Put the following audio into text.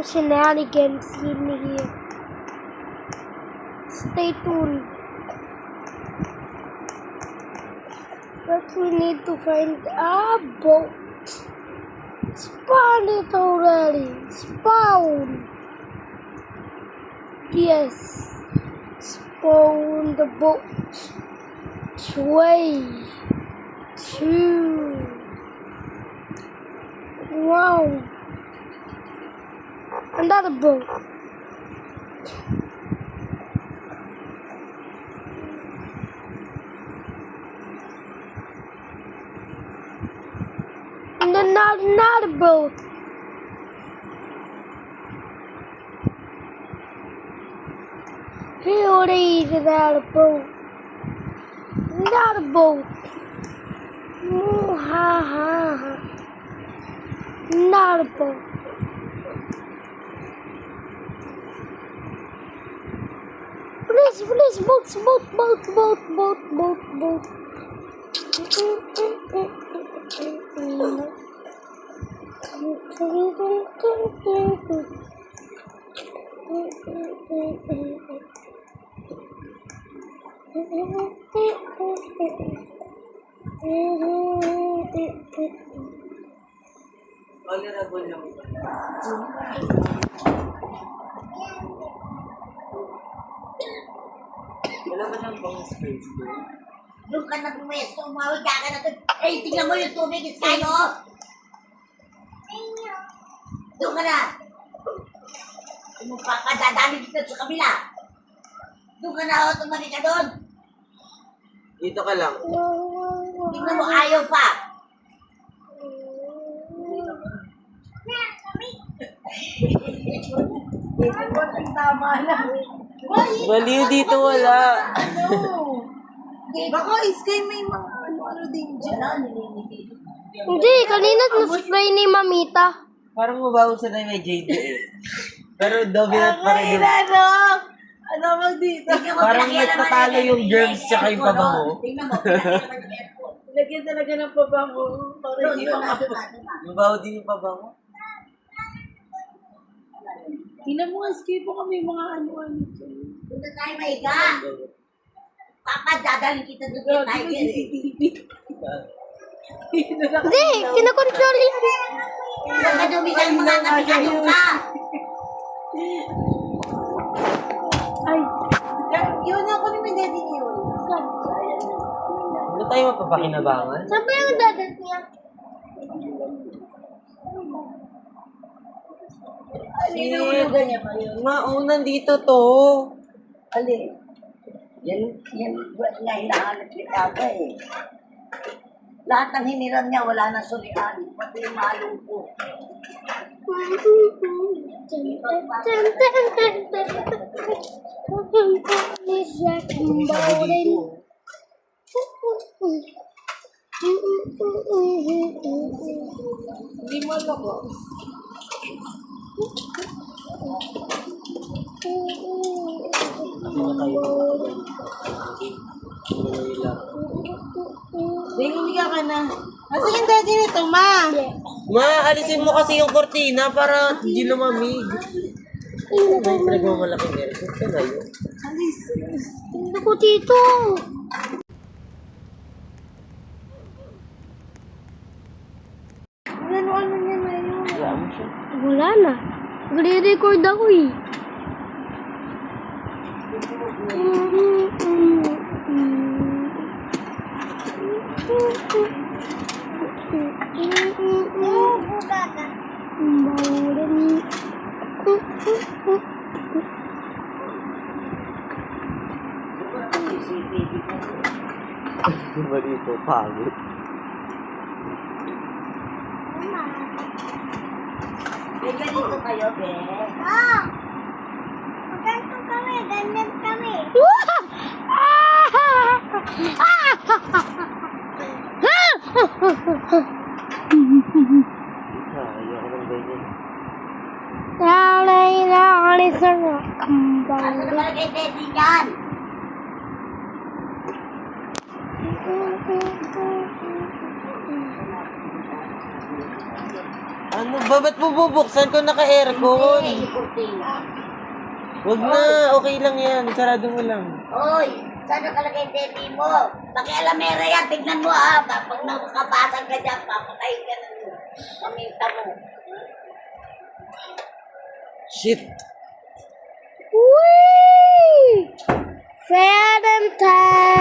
Shenanigans in here. Stay tuned. But we need to find a boat. Spawn it already. Spawn. Yes. Spawn the boat. 3, 2. Wow. Another boat. And another boat. Here is another boat. Another boat. Ha ha ha. Another boat. Please, boat. Wala ba nang pang space doon? Doon ka nag-umesto, umawag ka na doon. Eh, tingnan mo yung tubig, it's kayo. Doon ka na. Kung magpapadadali dito sa kabila. Doon ka na, tumali ka doon. Dito ka lang. Tingnan mo, ayaw pa. Ang tama na. Baliw dito wala. Baka iskay may mga ano din dyan. Hindi, kanina na-spray ni Mamita. Parang mabaho sa may jade eh. Pero dominant pa rin yung... Ano mo dito? Parang nagtatalo yung germs tsaka yung pabango. Tingnan mo, pinakailan ng airport. Lagyan talaga ng pabango. Para Doon, hindi doon pa na, doon na, doon na. Mabaho din yung pabango. Tingnan mo nga, skip po kami mga ano-ano. Doon na tayo maiga. Papa, dadalhin kita doon kay Grabe Tiger. yung CCTV. Hindi, kinakontrol yun. Nakadumi ka mga kapitado ka. Ay, yun ako ni Daddy yun. Ano tayo mapapakinabangan? Saan ba yung dadat niya? Sinulugan niya pa yun. Maunan dito to. Ali. Yan nga hinahanap ni Tata eh. Lahat ng hiniram niya, wala na sulian. Pati yung malungko. Hindi mo alam ko. Hindi ka na. Asa yung daddy nito, ma? Ma, alisin mo kasi yung kortina para hindi lumamig. May pinagmamalaking aircon ka na yun. Alis. Tingnan ko dito. Ano niya na yun? Wala mo siya. Wala na. Nagre-record ako eh. Di ba dito? Pagod. May ganito kayo, be. Ganyan kami. Ayaw ko ng ganyan. Lalay sa kambang. Ano naman kay Teddy yan? Ano ba? Ba't mo bubuksan kung naka-aircon? Yung kurtina. Huwag na. Okay lang yan. Sarado mo lang. Oy, saan nakalagay yung baby mo? Pakialamera yan, tignan mo ah. Pag nakabasag ka dyan, papatayin ka ng paminta mo. Shit. Whee! Phantom time!